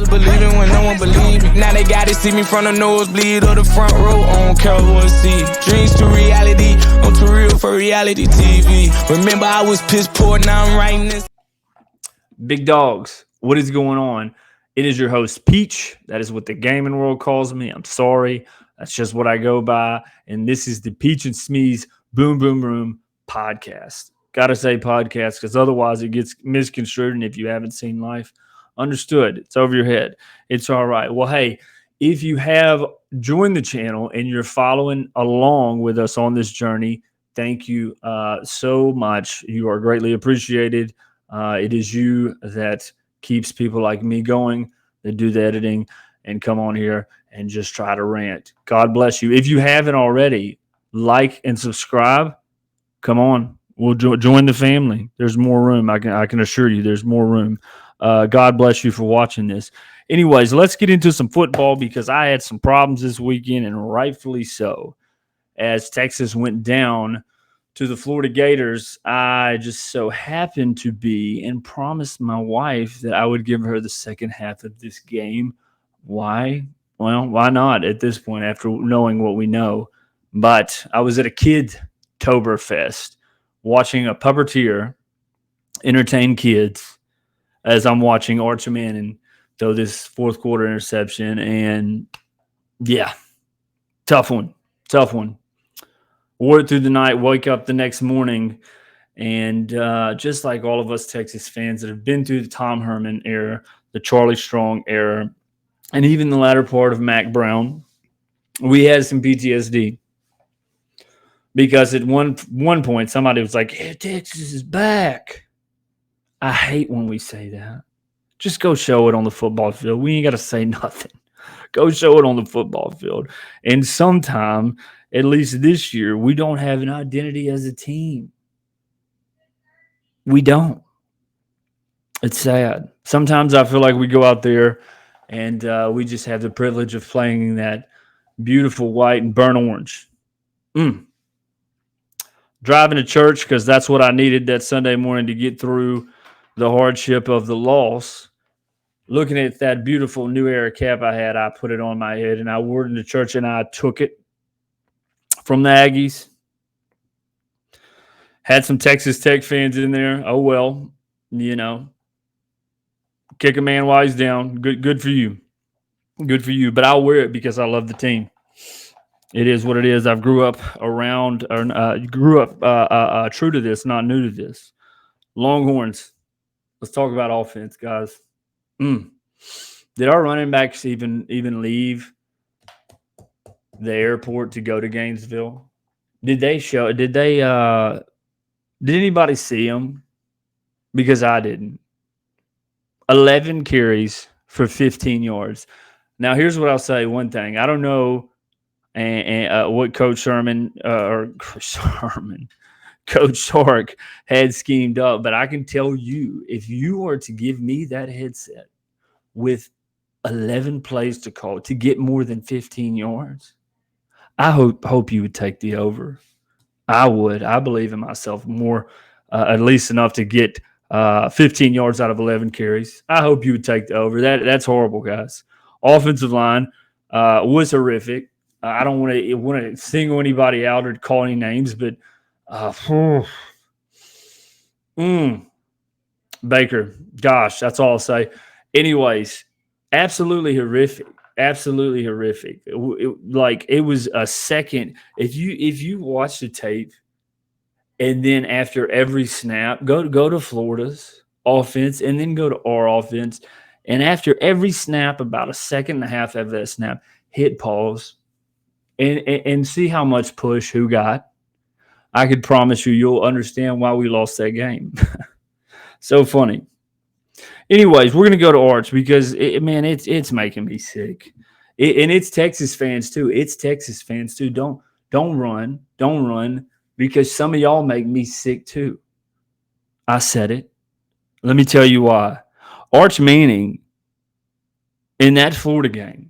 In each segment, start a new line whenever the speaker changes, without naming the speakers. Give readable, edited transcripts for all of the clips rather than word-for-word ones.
was believing when no one believed me. Now they gotta see me from the nosebleed or the front row. I don't care who I see. Dreams to reality, I'm too real for reality TV. Remember I was piss poor, now I'm writing this.
Big dogs, what is going on? It is your host, Peach. That is what the gaming world calls me. I'm sorry. That's just what I go by. And this is the Peach and Smee's Boom Boom Room podcast. Gotta say podcast because otherwise it gets misconstrued. And if you haven't seen life, understood. It's over your head. It's all right. Well, hey, if you have joined the channel and you're following along with us on this journey, thank you so much. You are greatly appreciated. It is you that keeps people like me going, that do the editing and come on here and just try to rant. God bless you. If you haven't already, like and subscribe. Come on. We'll join the family. There's more room. I can assure you there's more room. God bless you for watching this. Anyways, let's get into some football because I had some problems this weekend, and rightfully so. As Texas went down to the Florida Gators, I just so happened to be and promised my wife that I would give her the second half of this game. Why? Well, why not at this point after knowing what we know? But I was at a Kidtoberfest watching a puppeteer entertain kids as I'm watching Arch Manning throw this fourth quarter interception. And yeah, tough one. Wore it through the night, wake up the next morning, and just like all of us Texas fans that have been through the Tom Herman era, the Charlie Strong era, and even the latter part of Mac Brown, we had some PTSD. Because at one point, somebody was like, hey, Texas is back. I hate when we say that. Just go show it on the football field. We ain't got to say nothing. Go show it on the football field. And sometime, at least this year, we don't have an identity as a team. We don't. It's sad. Sometimes I feel like we go out there and we just have the privilege of playing that beautiful white and burnt orange. Driving to church because that's what I needed that Sunday morning to get through the hardship of the loss. Looking at that beautiful New Era cap I had, I put it on my head and I wore it into church and I took it from the Aggies. Had some Texas Tech fans in there. Oh, well, you know, kick a man while he's down. Good for you. Good for you. But I'll wear it because I love the team. It is what it is. I've grew up true to this, not new to this. Longhorns. Let's talk about offense, guys. Did our running backs even leave the airport to go to Gainesville? Did anybody see them? Because I didn't. 11 carries for 15 yards. Now, here's what I'll say. One thing. I don't know what Coach Sark had schemed up, but I can tell you, if you were to give me that headset with 11 plays to call to get more than 15 yards, I hope you would take the over. I would. I believe in myself more, at least enough to get 15 yards out of 11 carries. I hope you would take the over. That's horrible, guys. Offensive line was horrific. I don't want to single anybody out or call any names, but Baker, gosh, that's all I'll say. Anyways, absolutely horrific. Absolutely horrific. It was a second. If you watch the tape, and then after every snap, go to Florida's offense, and then go to our offense, and after every snap, about a second and a half after that snap, hit pause, and see how much push who got. I could promise you'll understand why we lost that game. So funny. Anyways, we're going to go to Arch because, it's making me sick. And it's Texas fans, too. Don't run, because some of y'all make me sick, too. I said it. Let me tell you why. Arch Manning, in that Florida game,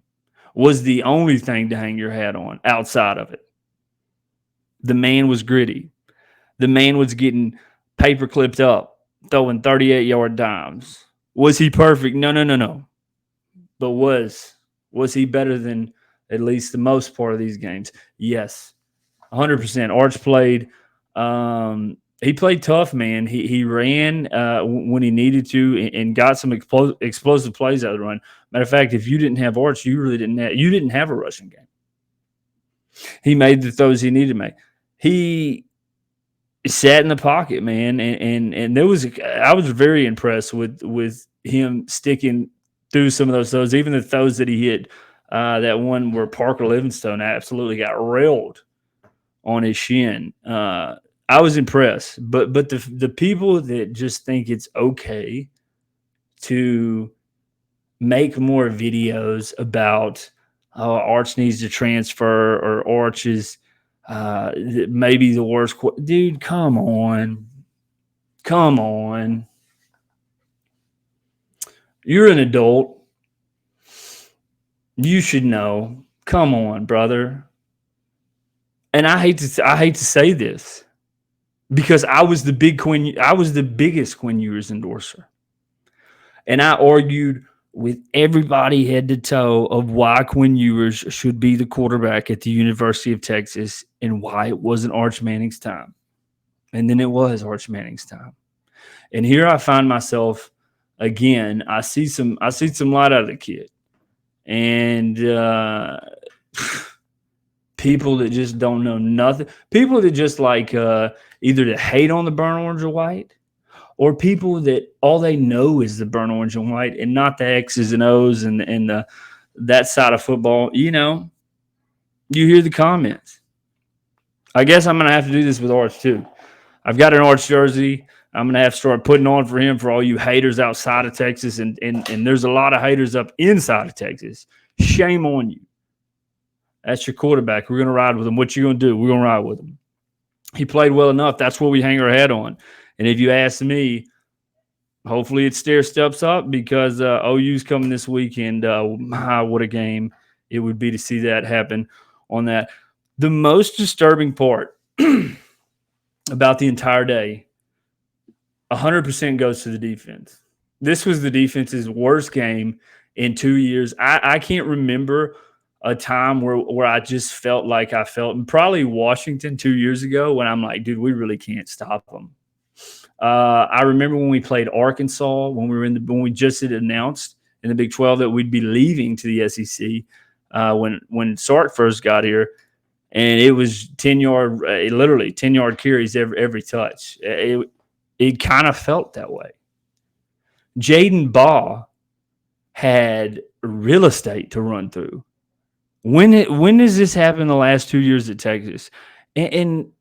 was the only thing to hang your hat on outside of it. The man was gritty. The man was getting paper clipped up, throwing 38-yard dimes. Was he perfect? No. But was he better than at least the most part of these games? Yes, 100%. Arch played. He played tough, man. He ran when he needed to and got some explosive plays out of the run. Matter of fact, if you didn't have Arch, you didn't have a rushing game. He made the throws he needed to make. He sat in the pocket, man, and there was I was very impressed with him sticking through some of those throws, even the throws that he hit. That one where Parker Livingstone absolutely got railed on his shin. I was impressed, but the people that just think it's okay to make more videos about Arch needs to transfer or Arch is maybe the worst. Dude, come on. You're an adult. You should know. Come on, brother. And I hate to say this because I was the biggest Quinn Ewers endorser. And I argued with everybody head to toe of why Quinn Ewers should be the quarterback at the University of Texas and why it wasn't Arch Manning's time. And then it was Arch Manning's time. And here I find myself again. I see some light out of the kid. And people that just don't know nothing. People that just like either to hate on the burnt orange or white, or people that all they know is the burnt orange and white and not the X's and O's and the that side of football. You know, you hear the comments. I guess I'm gonna have to do this with Arch too. I've got an Arch jersey. I'm gonna have to start putting on for him for all you haters outside of Texas, and there's a lot of haters up inside of Texas. Shame on you. That's your quarterback. We're gonna ride with him. What you gonna do? We're gonna ride with him. He played well enough. That's what we hang our head on. And if you ask me, hopefully it stair steps up because OU's coming this weekend. What a game it would be to see that happen on that. The most disturbing part about the entire day, 100% goes to the defense. This was the defense's worst game in 2 years. I can't remember a time where I just felt like I felt, and probably Washington 2 years ago when I'm like, dude, we really can't stop them. I remember when we played Arkansas, when we just had announced in the Big 12 that we'd be leaving to the SEC when Sark first got here, and it was 10-yard, literally 10-yard carries every touch. It kind of felt that way. Jaden Baugh had real estate to run through. When does this happen the last 2 years at Texas? And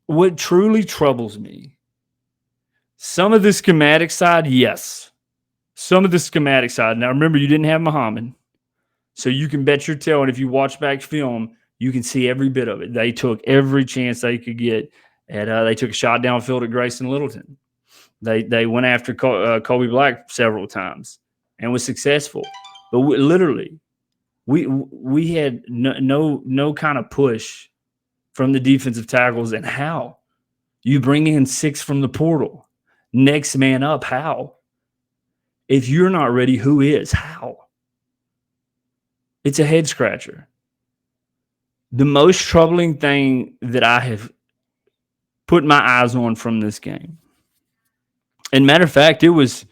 what truly troubles me, some of the schematic side, yes. Some of the schematic side. Now, remember, you didn't have Muhammad, so you can bet your tail, and if you watch back film, you can see every bit of it. They took every chance they could get. They took a shot downfield at Grayson Littleton. They went after Kobe Black several times and was successful. But we had no kind of push from the defensive tackles. And how? You bring in 6 from the portal. Next man up, how? If you're not ready, who is? How? It's a head scratcher. The most troubling thing that I have put my eyes on from this game, and matter of fact, it was,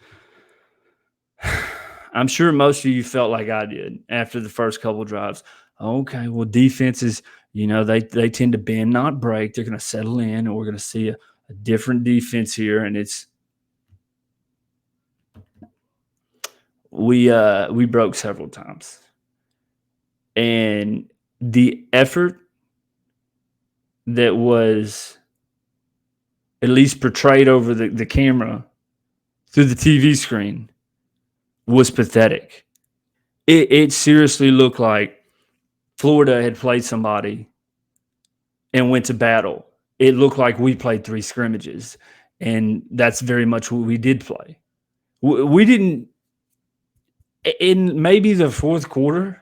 I'm sure most of you felt like I did after the first couple of drives. Okay, well, defenses, they tend to bend, not break. They're going to settle in, and we're going to see a different defense here. And we broke several times. And the effort that was at least portrayed over the camera through the TV screen was pathetic. It seriously looked like Florida had played somebody and went to battle. It looked like we played 3 scrimmages, and that's very much what we did play. We didn't, in maybe the fourth quarter,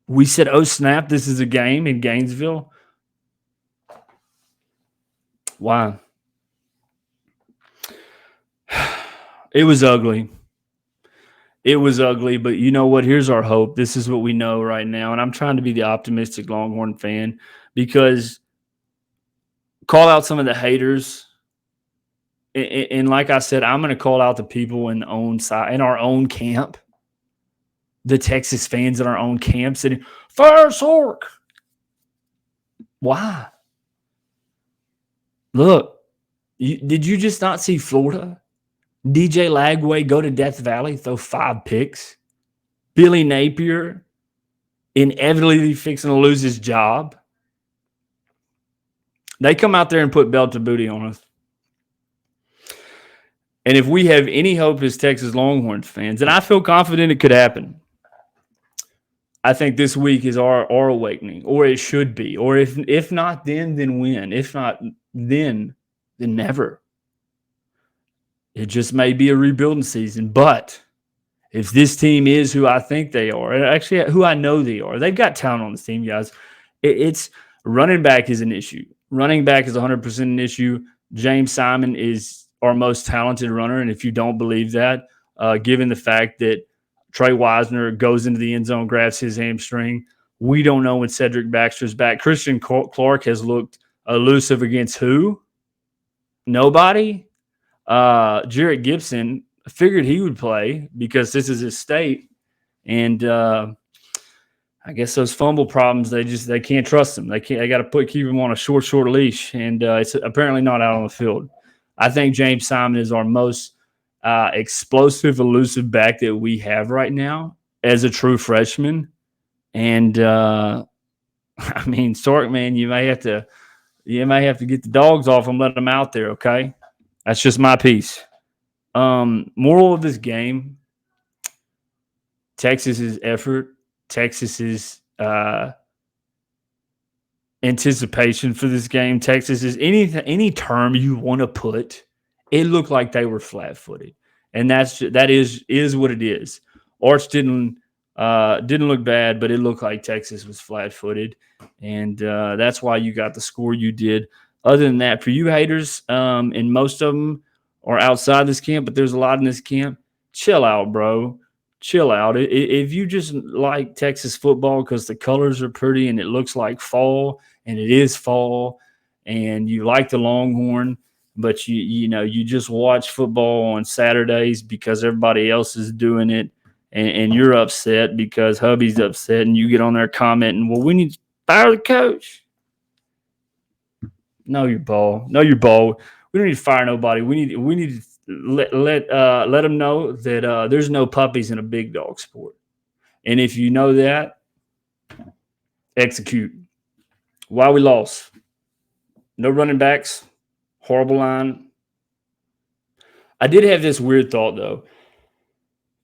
we said, oh, snap, this is a game in Gainesville. Wow. It was ugly. It was ugly, but you know what? Here's our hope. This is what we know right now. And I'm trying to be the optimistic Longhorn fan because call out some of the haters. And like I said, I'm going to call out the people in our own camp, the Texas fans in our own camp saying, fire Sark. Why? Look, did you just not see Florida? DJ Lagway go to Death Valley, throw 5 picks. Billy Napier inevitably fixing to lose his job. They come out there and put belt to booty on us. And if we have any hope as Texas Longhorns fans, and I feel confident it could happen, I think this week is our awakening, or it should be. Or if not then when? If not then never. It just may be a rebuilding season. But if this team is who I think they are, and actually who I know they are, they've got talent on this team, guys. It's running back is an issue. Running back is 100% an issue. James Simon is our most talented runner, and if you don't believe that, given the fact that Trey Wisner goes into the end zone, grabs his hamstring, we don't know when Cedric Baxter's back. Christian Clark has looked elusive against who? Nobody. Jarrett Gibson, figured he would play because this is his state, and I guess those fumble problems they can't trust him. They got to keep him on a short leash, and it's apparently not out on the field. I think James Simon is our most explosive, elusive back that we have right now as a true freshman, and I mean, Sark, man, you may have to get the dogs off and let them out there. Okay, that's just my piece. Moral of this game: Texas's effort, Texas's anticipation for this game, Texas's any term you want to put. It looked like they were flat-footed, and that is what it is. Arch didn't look bad, but it looked like Texas was flat-footed, and that's why you got the score you did. Other than that, for you haters, and most of them are outside this camp, but there's a lot in this camp. Chill out, bro. Chill out. If you just like Texas football because the colors are pretty and it looks like fall, and it is fall, and you like the Longhorn, but you just watch football on Saturdays because everybody else is doing it, and you're upset because hubby's upset, and you get on there commenting, well, we need to fire the coach. Know your ball. We don't need to fire nobody. We need to let them know that there's no puppies in a big dog sport. And if you know that, execute. Why we lost? No running backs. Horrible line. I did have this weird thought, though.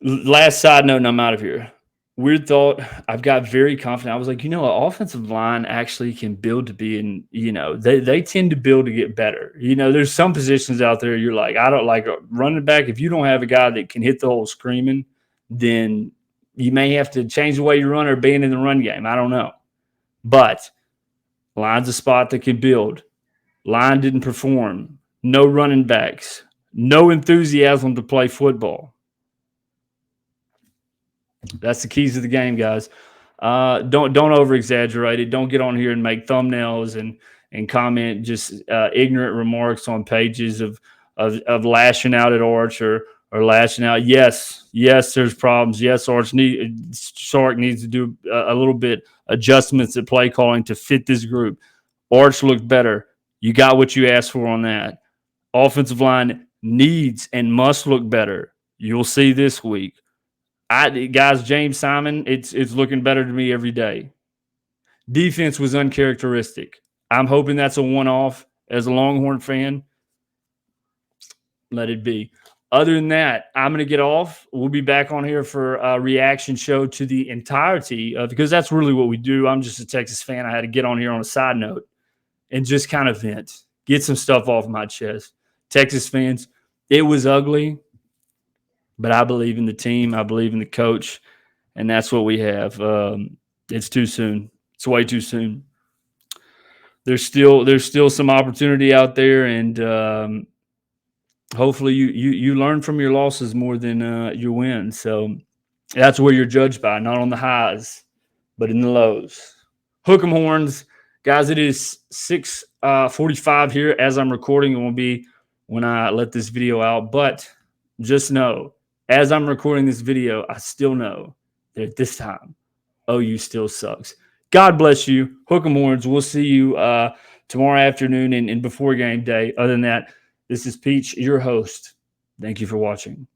Last side note, and I'm out of here. Weird thought. I've got very confident. I was like, an offensive line actually can build to be they tend to build to get better. There's some positions out there you're like, I don't like a running back. If you don't have a guy that can hit the hole screaming, then you may have to change the way you run or abandon the run game. I don't know. But line's a spot that can build. Line didn't perform. No running backs. No enthusiasm to play football. That's the keys of the game, guys. Don't over exaggerate it. Don't get on here and make thumbnails and comment just ignorant remarks on pages of lashing out at Arch or lashing out. Yes, there's problems. Yes, Sark needs to do a little bit adjustments at play calling to fit this group. Arch looked better. You got what you asked for on that. Offensive line needs and must look better. You'll see this week. Guys, James Simon, it's looking better to me every day. Defense was uncharacteristic. I'm hoping that's a one-off as a Longhorn fan. Let it be. Other than that, I'm going to get off. We'll be back on here for a reaction show to the entirety because that's really what we do. I'm just a Texas fan. I had to get on here on a side note and just kind of vent, get some stuff off my chest. Texas fans, it was ugly. But I believe in the team. I believe in the coach, and that's what we have. It's too soon. It's way too soon. There's still some opportunity out there, and hopefully you learn from your losses more than your wins. So That's where you're judged by, not on the highs, but in the lows. Hook 'em horns. Guys, it is 6:45 here as I'm recording. It won't be when I let this video out, but just know, as I'm recording this video, I still know that at this time, OU still sucks. God bless you. Hook 'em horns. We'll see you tomorrow afternoon and before game day. Other than that, this is Peach, your host. Thank you for watching.